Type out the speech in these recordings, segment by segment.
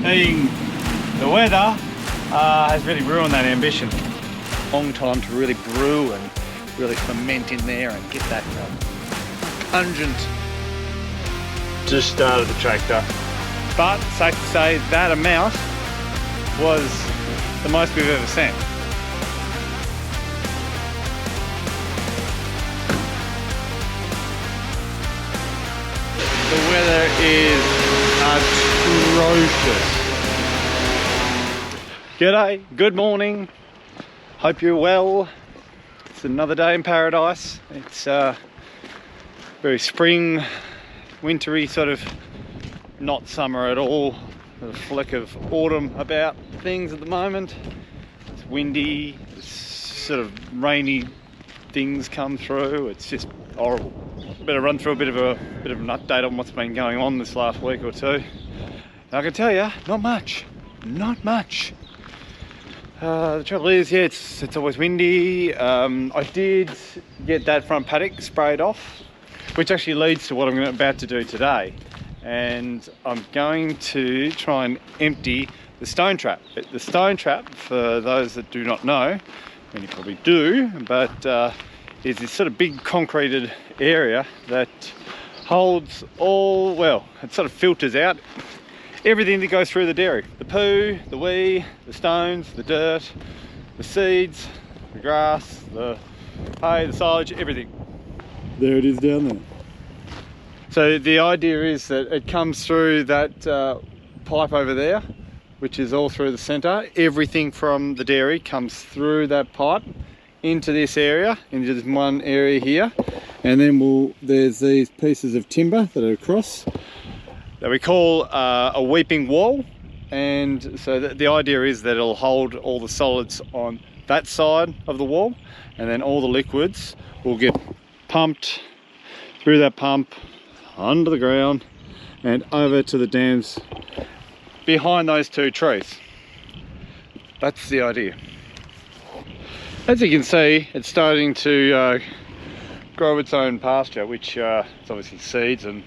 being the weather has really ruined that ambition. Long time to really brew and really ferment in there and get that pungent. Just started the tractor, but safe to say that amount was the most we've ever sent. The weather is atrocious. G'day, good morning, hope you're well. It's another day in paradise. It's very spring, wintry, sort of not summer at all. There's a fleck of autumn about things at the moment. It's windy, it's sort of rainy things come through. It's just horrible. Better run through a bit of an update on what's been going on this last week or two. And I can tell you, not much. The trouble is, yeah, it's always windy. I did get that front paddock sprayed off, which actually leads to what I'm about to do today. And I'm going to try and empty the stone trap. The stone trap, for those that do not know, and you probably do, but is this sort of big concreted area that holds all, well, it sort of filters out everything that goes through the dairy. The poo, the wee, the stones, the dirt, the seeds, the grass, the hay, the silage, everything. There it is down there. So the idea is that it comes through that pipe over there, which is all through the centre. Everything from the dairy comes through that pipe into this area, into this one area here, and then there's these pieces of timber that are across that we call a weeping wall. And so the idea is that it'll hold all the solids on that side of the wall, and then all the liquids will get pumped through that pump under the ground and over to the dams behind those two trees. That's the idea. As you can see, it's starting to grow its own pasture, which is obviously seeds and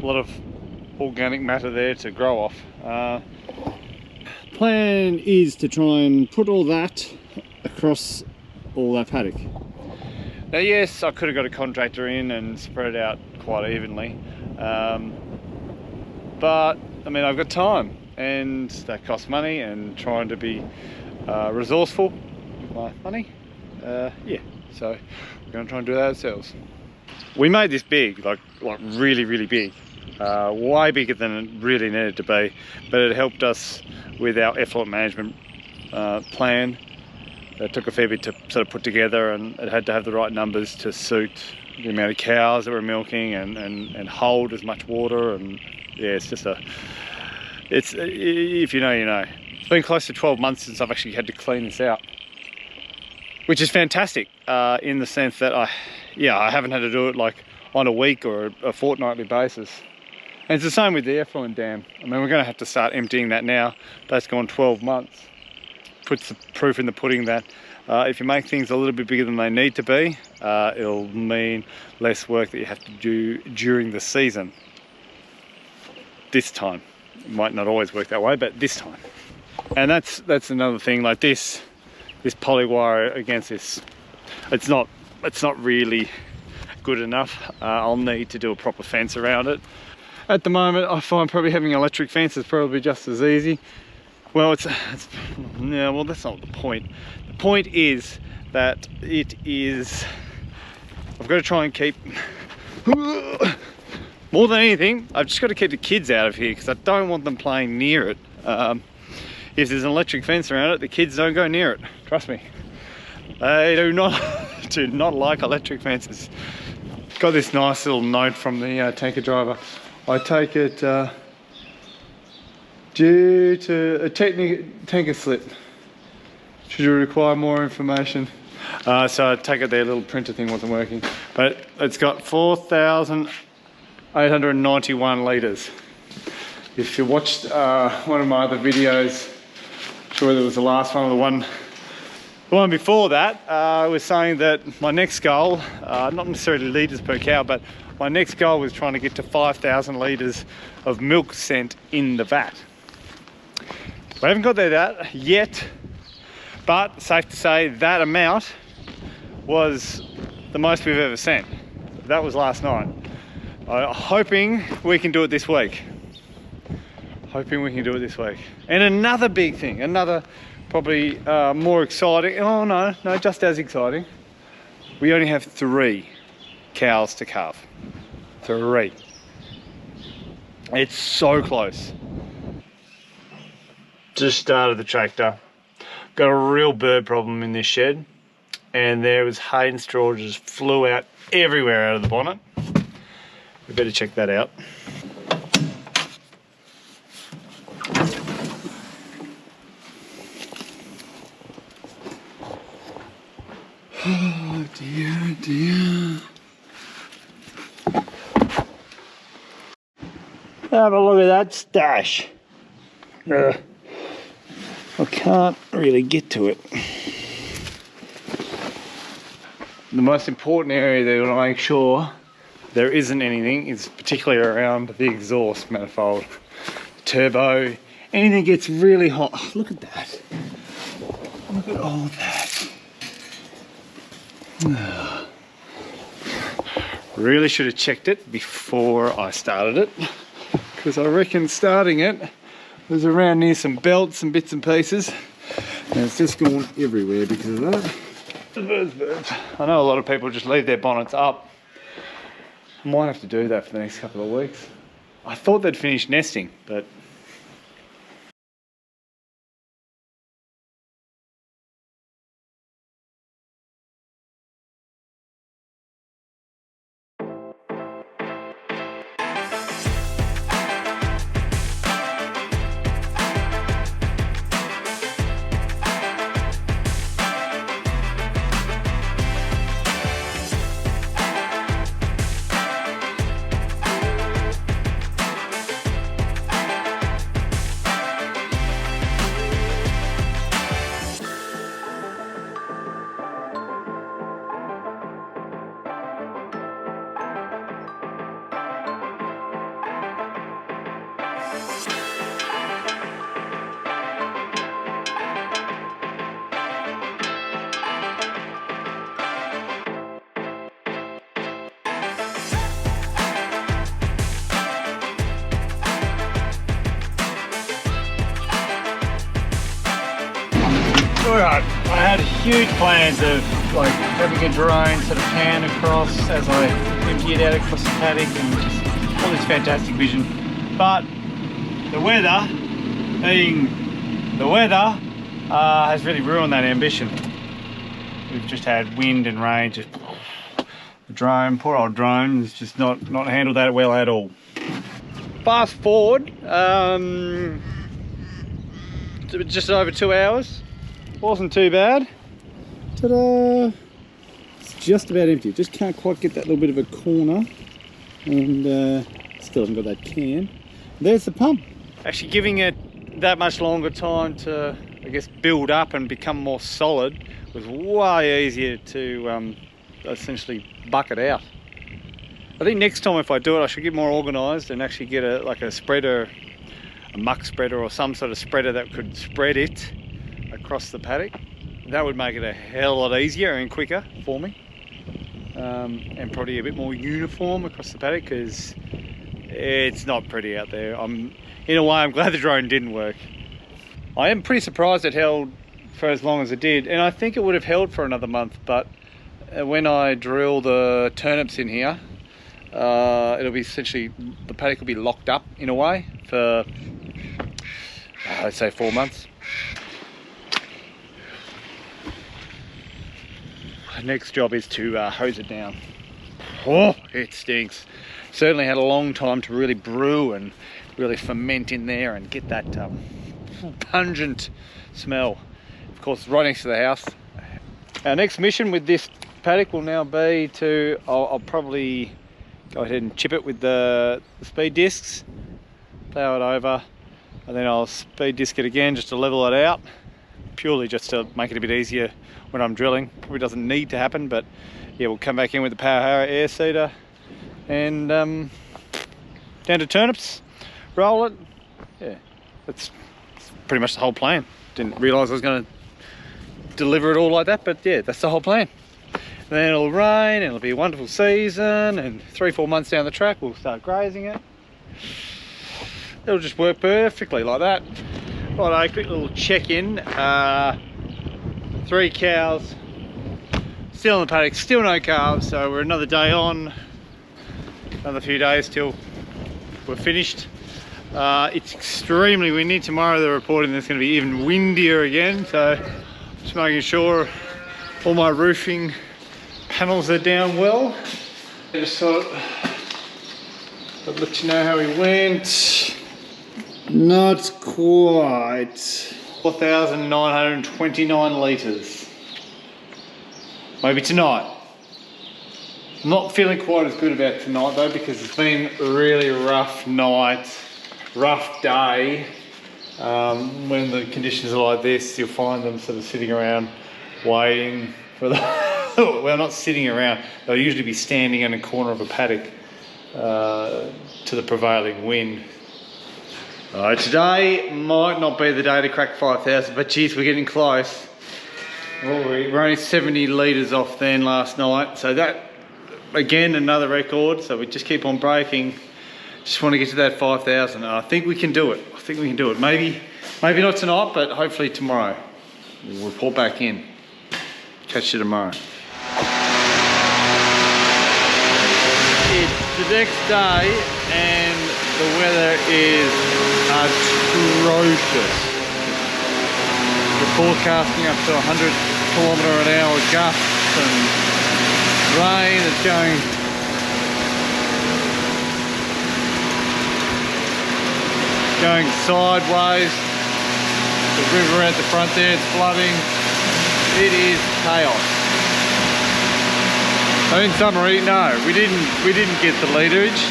a lot of organic matter there to grow off. Plan is to try and put all that across all that paddock. Now yes, I could have got a contractor in and spread it out quite evenly, but I mean, I've got time and that costs money, and trying to be resourceful with my money, yeah, so we're going to try and do that ourselves. We made this big, like really big, way bigger than it really needed to be, but it helped us with our effluent management plan. It took a fair bit to sort of put together, and it had to have the right numbers to suit the amount of cows that we're milking and hold as much water. And yeah, it's just if you know, you know. It's been close to 12 months since I've actually had to clean this out, which is fantastic in the sense that I haven't had to do it like on a week or a fortnightly basis. And it's the same with the effluent dam. I mean, we're going to have to start emptying that now. That's gone 12 months. Puts the proof in the pudding that if you make things a little bit bigger than they need to be, it'll mean less work that you have to do during the season. This time. It might not always work that way, but this time. And that's another thing, like this polywire against this, it's not really good enough. I'll need to do a proper fence around it. At the moment, I find probably having an electric fence is probably just as easy. Well, yeah, well, that's not the point. The point is that I've got to try and keep, more than anything, I've just got to keep the kids out of here because I don't want them playing near it. If there's an electric fence around it, the kids don't go near it. Trust me. They do not like electric fences. Got this nice little note from the tanker driver. I take it due to a tanker slip. Should you require more information? So I take it their little printer thing wasn't working, but it's got 4,891 litres. If you watched one of my other videos, I'm sure it was the last one or the one before that, I was saying that my next goal, not necessarily litres per cow, but my next goal was trying to get to 5,000 litres of milk sent in the vat. We haven't got there that yet, but safe to say that amount was the most we've ever sent. That was last night. Hoping we can do it this week. And another big thing, another probably more exciting, oh no, just as exciting. We only have 3 cows to calve. 3. It's so close. Just started the tractor. Got a real bird problem in this shed, and there was hay and straw just flew out everywhere out of the bonnet. We better check that out. Oh dear, dear. Have a look at that stash. I can't really get to it. The most important area that we want to make sure there isn't anything is particularly around the exhaust manifold, turbo, anything gets really hot. Oh, look at that. Look at all that. Really should have checked it before I started it, because I reckon starting it was around near some belts and bits and pieces, and it's just gone everywhere because of that. I know a lot of people just leave their bonnets up. I might have to do that for the next couple of weeks. I thought they'd finished nesting, but alright, I had huge plans of like having a drone sort of pan across as I empty it out across the paddock and just all this fantastic vision. But the weather, being the weather, has really ruined that ambition. We've just had wind and rain, just the drone, poor old drone, has just not handled that well at all. Fast forward, just over 2 hours. Wasn't too bad. Ta-da! It's just about empty. Just can't quite get that little bit of a corner, and still haven't got that can. There's the pump. Actually giving it that much longer time to, I guess, build up and become more solid was way easier to essentially bucket out. I think next time if I do it, I should get more organised and actually get a spreader, a muck spreader or some sort of spreader that could spread it across the paddock. That would make it a hell of a lot easier and quicker for me, and probably a bit more uniform across the paddock, because it's not pretty out there. In a way, I'm glad the drone didn't work. I am pretty surprised it held for as long as it did, and I think it would have held for another month, but when I drill the turnips in here, it'll be essentially, the paddock will be locked up in a way for let's say 4 months. Next job is to hose it down. Oh, it stinks. Certainly had a long time to really brew and really ferment in there and get that pungent smell. Of course, right next to the house. Our next mission with this paddock will now be to, I'll probably go ahead and chip it with the speed discs, plough it over, and then I'll speed disc it again just to level it out, purely just to make it a bit easier when I'm drilling. Probably doesn't need to happen, but yeah, we'll come back in with the Power Harrow air seeder and down to turnips, roll it. Yeah, let's that's pretty much the whole plan. Didn't realise I was going to deliver it all like that, but yeah, that's the whole plan. And then it'll rain and it'll be a wonderful season, and 3-4 months down the track we'll start grazing it. It'll just work perfectly like that. Right, a quick little check-in. 3 cows still in the paddock, still no calves, so we're another day on, another few days till we're finished. It's extremely windy. Tomorrow they're reporting there's going to be even windier again, so just making sure all my roofing panels are down well. I just thought I'd let you know how we went. Not quite. 4,929 litres. Maybe tonight. I'm not feeling quite as good about tonight though, because it's been a really rough night, rough day. When the conditions are like this, you'll find them sort of sitting around waiting for the well, not sitting around, they'll usually be standing in a corner of a paddock to the prevailing wind. Today might not be the day to crack 5,000, but geez, we're getting close. We're only 70 litres off then last night, so that, again, another record, so we just keep on breaking. Just want to get to that 5,000, and I think we can do it. I think we can do it. Maybe not tonight, but hopefully tomorrow. We'll report back in. Catch you tomorrow. It's the next day, and the weather is atrocious. We're forecasting up to 100km/h gusts and rain. It's going sideways. The river at the front there, it's flooding. It is chaos. So in summary, no, we didn't get the literage.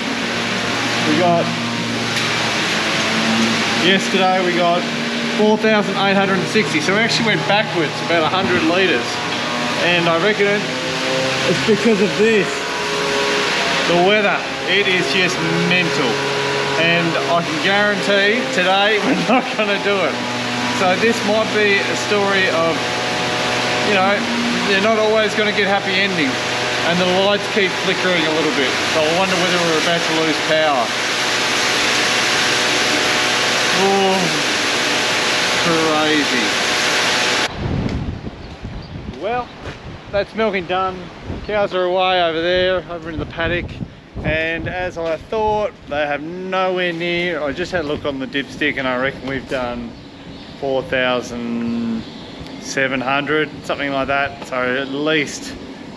Yesterday we got 4,860, so we actually went backwards about 100 litres, and I reckon it's because of this. The weather, it is just mental, and I can guarantee today we're not going to do it. So this might be a story of, you know, they're not always going to get happy endings, and the lights keep flickering a little bit, so I wonder whether we're about to lose power. Oh, crazy. Well, that's milking done. Cows are away over there, over in the paddock, and as I thought, they have nowhere near. I just had a look on the dipstick, and I reckon we've done 4,700, something like that. So at least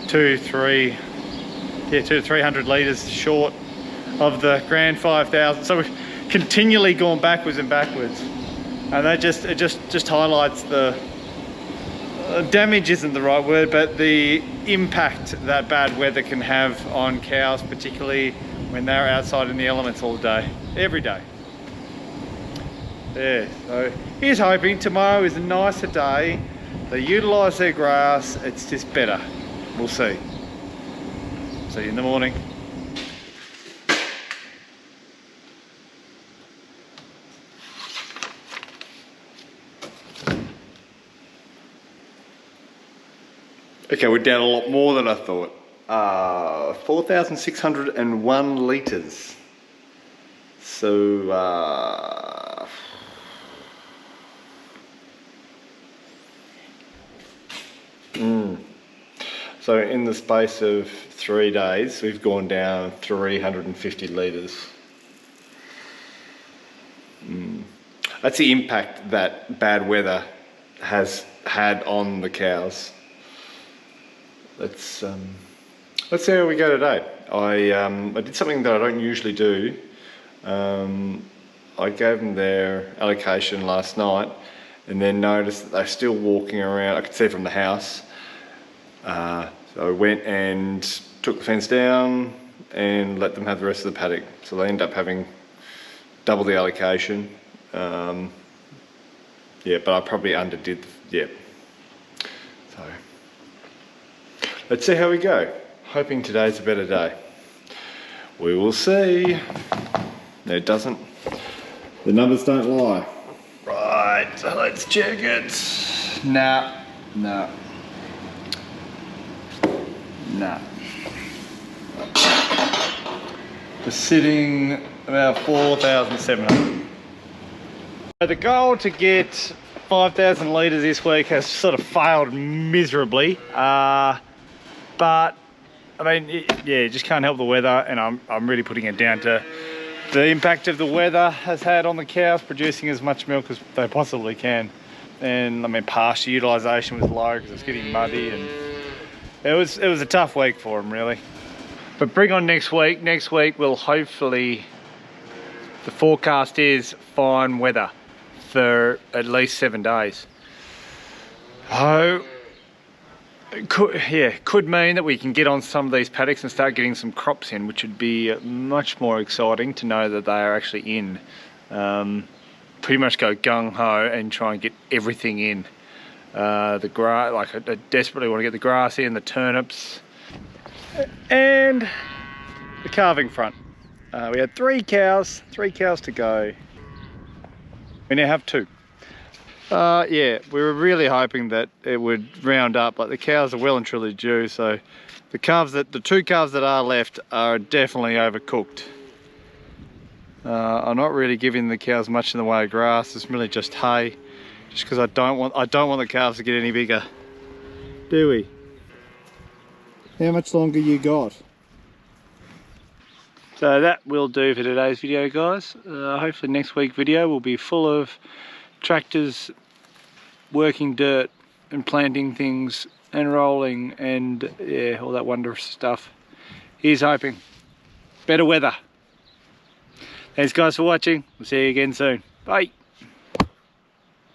200 to 300 litres short of the grand 5,000. So we've continually gone backwards and backwards, and that it just highlights the damage isn't the right word, but the impact that bad weather can have on cows, particularly when they're outside in the elements all day, every day. Yeah, so here's hoping tomorrow is a nicer day. They utilise their grass, it's just better. We'll see. See you in the morning. Okay, we're down a lot more than I thought. 4,601 litres. So, so in the space of 3 days, we've gone down 350 litres. That's the impact that bad weather has had on the cows. Let's see how we go today. I did something that I don't usually do. I gave them their allocation last night, and then noticed that they're still walking around. I could see from the house. So I went and took the fence down and let them have the rest of the paddock. So they end up having double the allocation. Yeah, but I probably underdid. Yeah. So let's see how we go. Hoping today's a better day. We will see. No, it doesn't. The numbers don't lie. Right. So let's check it. Nah. We're sitting about 4,700. So the goal to get 5,000 litres this week has sort of failed miserably. But I mean, yeah, just can't help the weather, and I'm really putting it down to the impact of the weather has had on the cows producing as much milk as they possibly can. And I mean, pasture utilisation was low because it's getting muddy, and it was a tough week for them, really. But bring on next week. Next week will hopefully, the forecast is fine weather for at least 7 days. Oh, could mean that we can get on some of these paddocks and start getting some crops in, which would be much more exciting to know that they are actually in. Pretty much go gung-ho and try and get everything in. The grass, like I desperately want to get the grass in, the turnips, and the calving front. We had 3 cows to go. We now have 2. Yeah, we were really hoping that it would round up, but the cows are well and truly due, so the 2 calves that are left are definitely overcooked. I'm not really giving the cows much in the way of grass. It's really just hay, just because I don't want the calves to get any bigger. Do we? How much longer you got? So that will do for today's video, guys. Hopefully next week's video will be full of tractors working dirt and planting things and rolling and yeah, all that wondrous stuff. Here's hoping. Better weather. Thanks guys for watching. We'll see you again soon. Bye.